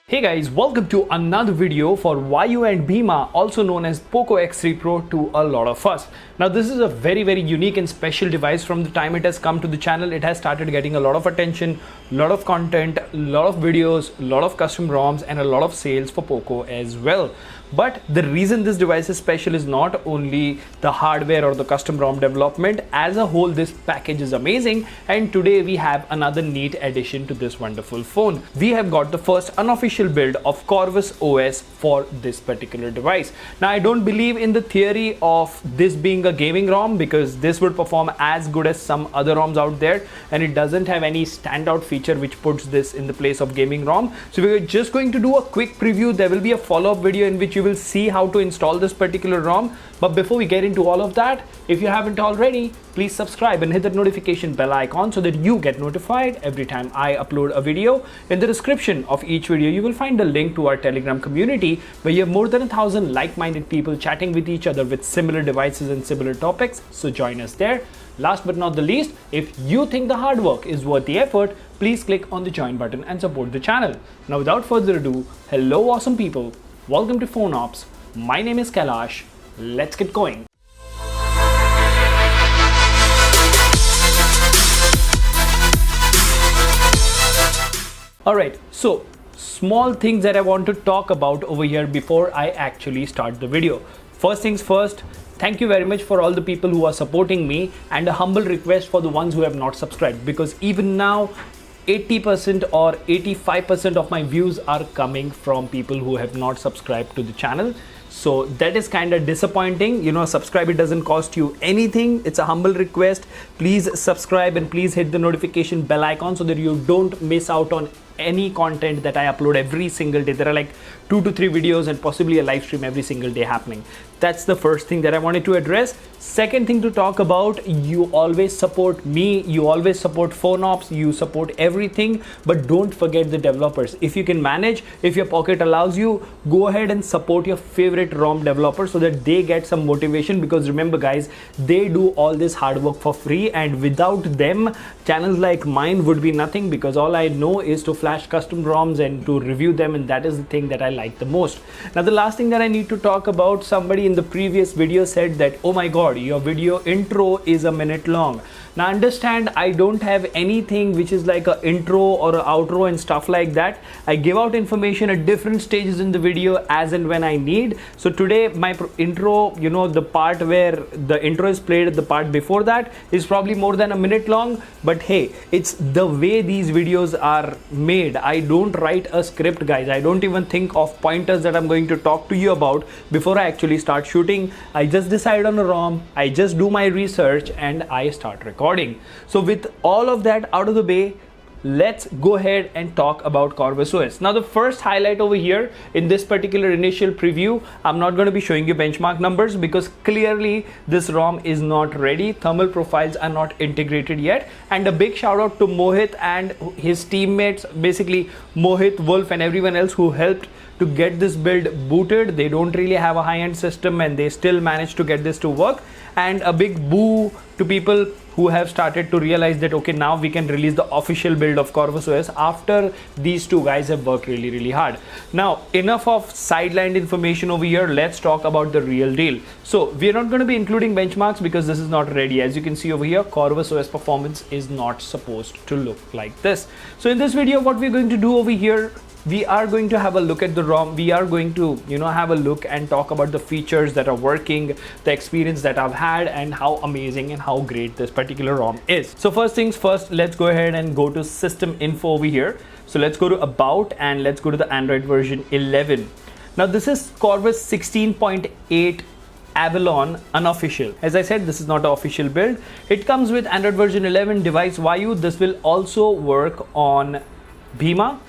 Hey guys, welcome to another video for YU and Bhima, also known as Poco X3 Pro to a lot of us. Now this is a very unique and special device. From the time it has come to the channel, it has started getting a lot of attention, a lot of content, a lot of videos, a lot of custom ROMs and a lot of sales for Poco as well. But the reason this device is special is not only the hardware or the custom ROM development. As a whole, this package is amazing, and today we have another neat addition to this wonderful phone. We have got the first unofficial build of Corvus OS for this particular device. Now I don't believe in the theory of this being a gaming ROM, because this would perform as good as some other ROMs out there, and it doesn't have any standout feature which puts this in the place of gaming ROM. So we're just going to do a quick preview. There will be a follow-up video in which you will see how to install this particular ROM. But before we get into all of that, if you haven't already, please subscribe and hit the notification bell icon so that you get notified every time I upload a video. In the description of each video, you will find a link to our Telegram community where you have more than 1,000 like-minded people chatting with each other with similar devices and similar topics. So join us there. Last but not the least, if you think the hard work is worth the effort, please click on the join button and support the channel. Now without further ado, hello awesome people. Welcome to Phone Ops. My name is Kailash. Let's get going. Alright, so small things that I want to talk about over here before I actually start the video. First things first, thank you very much for all the people who are supporting me, and a humble request for the ones who have not subscribed, because even now 80% or 85% of my views are coming from people who have not subscribed to the channel. So that is kind of disappointing. You know, subscribe, it doesn't cost you anything. It's a humble request. Please subscribe and please hit the notification bell icon so that you don't miss out on any content that I upload every single day. There are like 2 to 3 videos and possibly a live stream every single day happening. That's the first thing that I wanted to address. Second thing to talk about, you always support me, you always support Phone Ops, you support everything, but don't forget the developers. If you can manage, if your pocket allows you, go ahead and support your favorite ROM developer so that they get some motivation, because remember guys, they do all this hard work for free, and without them, channels like mine would be nothing, because all I know is to flash custom ROMs and to review them, and that is the thing that I like the most. Now the last thing that I need to talk about, somebody in the previous video said that, oh my god, your video intro is a minute long. Now understand, I don't have anything which is like an intro or an outro and stuff like that. I give out information at different stages in the video as and when I need. So today my intro, you know, the part where the intro is played, the part before that is probably more than a minute long. But hey, it's the way these videos are made. I don't write a script, guys. I don't even think of pointers that I'm going to talk to you about before I actually start shooting. I just decide on a ROM, I just do my research and I start recording. So with all of that out of the way, let's go ahead and talk about Corvus OS. Now the first highlight over here in this particular initial preview, I'm not going to be showing you benchmark numbers because clearly this ROM is not ready. Thermal profiles are not integrated yet. And a big shout out to Mohit and his teammates, basically Mohit, Wolf and everyone else who helped to get this build booted. They don't really have a high-end system and they still managed to get this to work. And a big boo to people who have started to realize that okay, now we can release the official build of Corvus OS after these two guys have worked really hard. Now enough of sidelined information over here, let's talk about the real deal. So we're not going to be including benchmarks because this is not ready. As you can see over here, Corvus OS performance is not supposed to look like this. So in this video, what we're going to do over here, we are going to have a look at the ROM. We are going to, you know, have a look and talk about the features that are working, the experience that I've had, and how amazing and how great this particular ROM is. So first things first, let's go ahead and go to system info over here. So let's go to about and let's go to the Android version 11. Now this is Corvus 16.8 Avalon unofficial. As I said, this is not an official build. It comes with Android version 11 device YU. This will also work on Bhima.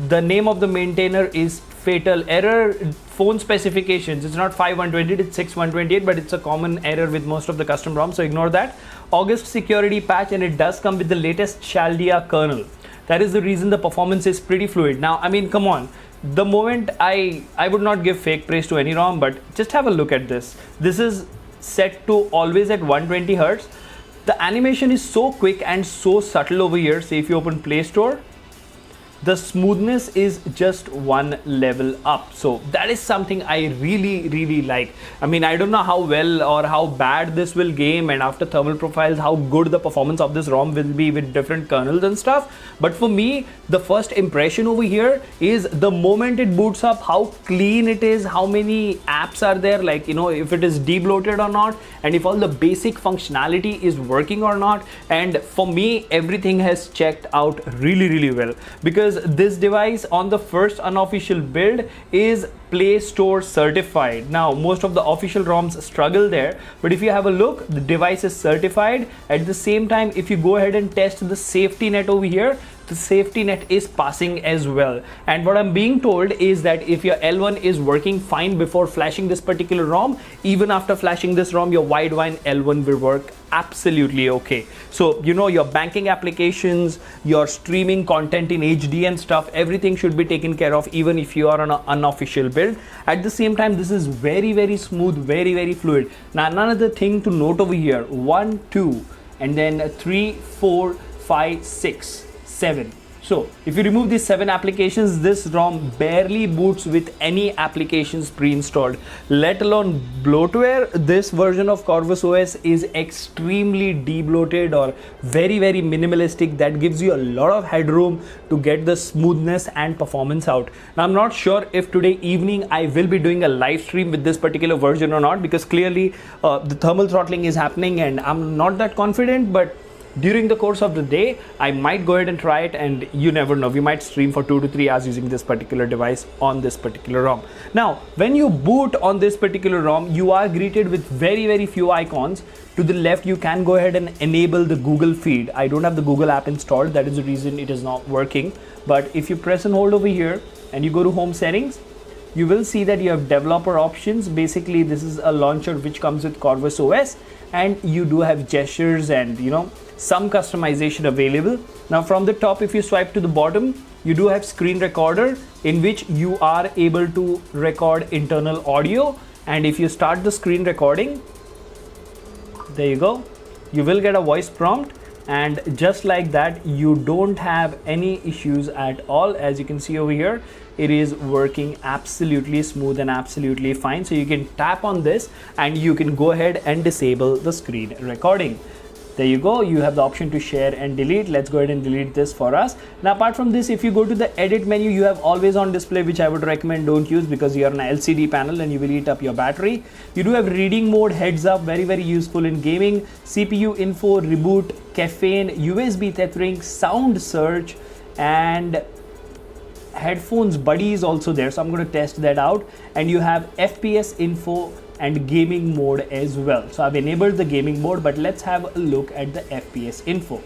The name of the maintainer is Fatal Error. Phone specifications, it's not 5128, it's 6128, but it's a common error with most of the custom ROMs, so ignore that. August security patch, and it does come with the latest Chaldia kernel. That is the reason the performance is pretty fluid. Now, I mean, come on. The moment I would not give fake praise to any ROM, but just have a look at this. This is set to always at 120 Hertz. The animation is so quick and so subtle over here. Say if you open Play Store, the smoothness is just one level up. So that is something I really like. I mean, I don't know how well or how bad this will game, and after thermal profiles how good the performance of this ROM will be with different kernels and stuff, but for me the first impression over here is the moment it boots up, how clean it is, how many apps are there, like, you know, if it is debloated or not, and if all the basic functionality is working or not. And for me everything has checked out really well, because this device on the first unofficial build is Play Store certified. Now most of the official ROMs struggle there, but if you have a look, the device is certified. At the same time, if you go ahead and test the safety net over here, the safety net is passing as well. And what I'm being told is that if your L1 is working fine before flashing this particular ROM, even after flashing this ROM, your Widevine L1 will work absolutely okay. So, you know, your banking applications, your streaming content in HD and stuff, everything should be taken care of even if you are on an unofficial build. At the same time, this is very smooth, very fluid. Now another thing to note over here, 1 2 and then 3 4 5 6 7. So if you remove these 7 applications, this ROM barely boots with any applications pre-installed, let alone bloatware. This version of Corvus OS is extremely debloated or very minimalistic. That gives you a lot of headroom to get the smoothness and performance out. Now I'm not sure if today evening I will be doing a live stream with this particular version or not, because clearly the thermal throttling is happening and I'm not that confident, but during the course of the day I might go ahead and try it, and you never know, we might stream for 2 to 3 hours using this particular device on this particular ROM. Now when you boot on this particular ROM, you are greeted with very few icons. To the left you can go ahead and enable the Google feed. I don't have the Google app installed, that is the reason it is not working. But if you press and hold over here and you go to home settings, you will see that you have developer options. Basically this is a launcher which comes with Corvus OS, and you do have gestures and, you know, some customization available. Now from the top, if you swipe to the bottom, you do have screen recorder in which you are able to record internal audio, and if you start the screen recording, there you go, you will get a voice prompt, and just like that you don't have any issues at all. As you can see over here, it is working absolutely smooth and absolutely fine. So you can tap on this and you can go ahead and disable the screen recording. There you go, you have the option to share and delete. Let's go ahead and delete this for us. Now apart from this, if you go to the edit menu, you have always on display, which I would recommend don't use because you're on an LCD panel and you will eat up your battery. You do have reading mode, heads up, very useful in gaming, CPU info, reboot, caffeine, USB tethering, sound search, and headphones buddy is also there, so I'm going to test that out. And you have FPS info and gaming mode as well. So I've enabled the gaming mode, but let's have a look at the FPS info.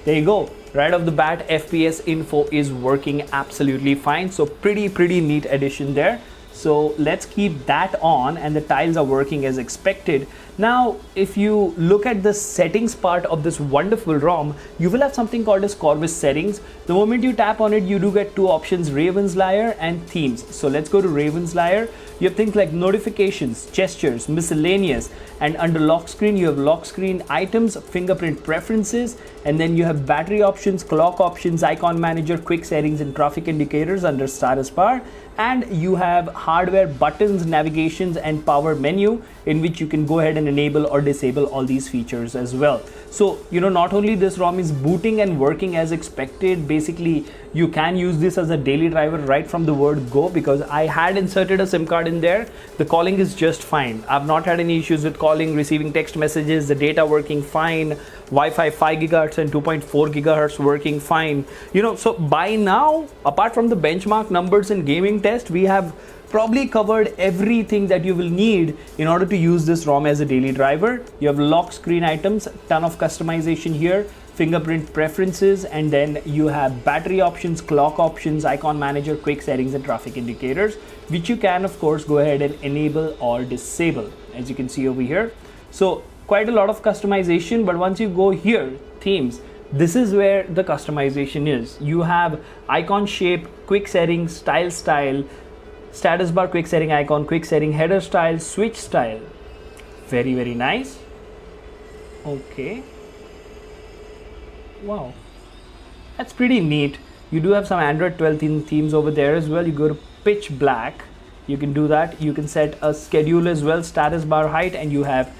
There you go, right off the bat FPS info is working absolutely fine. So pretty neat addition there. So let's keep that on, and the tiles are working as expected. Now if you look at the settings part of this wonderful ROM, you will have something called as Corvus settings. The moment you tap on it, you do get 2 options, Raven's Lair and themes. So let's go to Raven's Lair. You have things like notifications, gestures, miscellaneous, and under lock screen you have lock screen items, fingerprint preferences, and then you have battery options, clock options, icon manager, quick settings, and traffic indicators under status bar. And you have hardware buttons, navigations, and power menu, in which you can go ahead and enable or disable all these features as well. So, you know, not only this ROM is booting and working as expected, basically you can use this as a daily driver right from the word go, because I had inserted a SIM card in there. The calling is just fine. I've not had any issues with calling, receiving text messages, the data working fine, Wi-Fi 5 GHz and 2.4 GHz working fine. You know, so by now, apart from the benchmark numbers in gaming test, we have probably covered everything that you will need in order to use this ROM as a daily driver. You have lock screen items, ton of customization here, fingerprint preferences, and then you have battery options, clock options, icon manager, quick settings, and traffic indicators, which you can of course go ahead and enable or disable, as you can see over here. So quite a lot of customization, but once you go here, themes, this is where the customization is. You have icon shape, quick settings, style, status bar, quick setting icon, quick setting, header style, switch style. Very nice. Okay, wow, that's pretty neat. You do have some Android 12 themes over there as well. You go to pitch black, you can do that. You can set a schedule as well, status bar height, and you have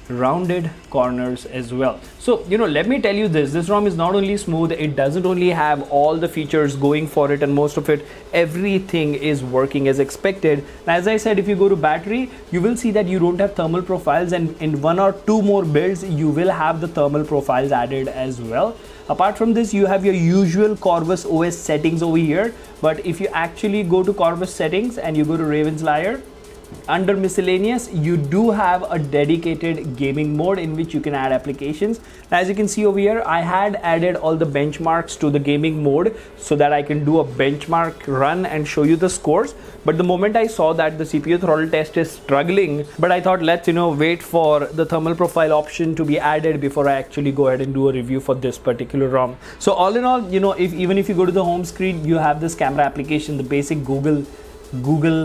rounded corners as well. So let me tell you this ROM is not only smooth, it doesn't only have all the features going for it, and most of it, everything is working as expected. As I said, if you go to battery, you will see that you don't have thermal profiles, and in 1 or 2 more builds you will have the thermal profiles added as well. Apart from this, you have your usual Corvus OS settings over here, but if you actually go to Corvus settings and you go to Raven's Lair, under miscellaneous, you do have a dedicated gaming mode in which you can add applications. As you can see over here, I had added all the benchmarks to the gaming mode so that I can do a benchmark run and show you the scores. But the moment I saw that the CPU throttle test is struggling, but I thought let's wait for the thermal profile option to be added before I actually go ahead and do a review for this particular ROM. So all in all, even if you go to the home screen, you have this camera application, the basic Google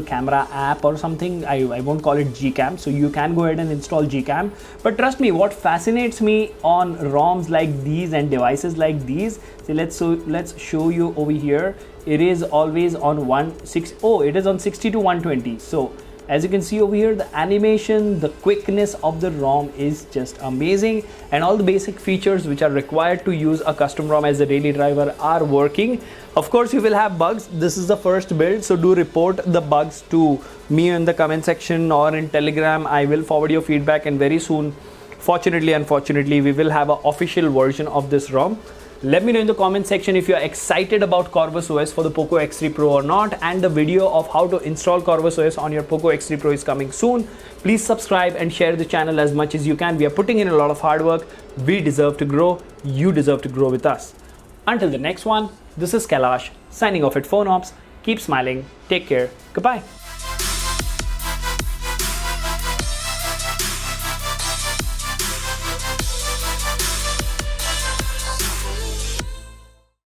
camera app or something. I won't call it Gcam, so you can go ahead and install Gcam. But trust me, what fascinates me on ROMs like these and devices like these, let's show you over here. It is always on it is on 60 to 120. So as you can see over here, the animation, the quickness of the ROM is just amazing, and all the basic features which are required to use a custom ROM as a daily driver are working. Of course, you will have bugs. This is the first build, so do report the bugs to me in the comment section or in Telegram. I will forward your feedback, and very soon, fortunately, unfortunately, we will have an official version of this ROM. Let me know in the comment section if you're excited about Corvus OS for the Poco X3 Pro or not, and the video of how to install Corvus OS on your Poco X3 Pro is coming soon. Please subscribe and share the channel as much as you can. We are putting in a lot of hard work. We deserve to grow. You deserve to grow with us. Until the next one, this is Kailash signing off at PhoneOps. Keep smiling. Take care. Goodbye.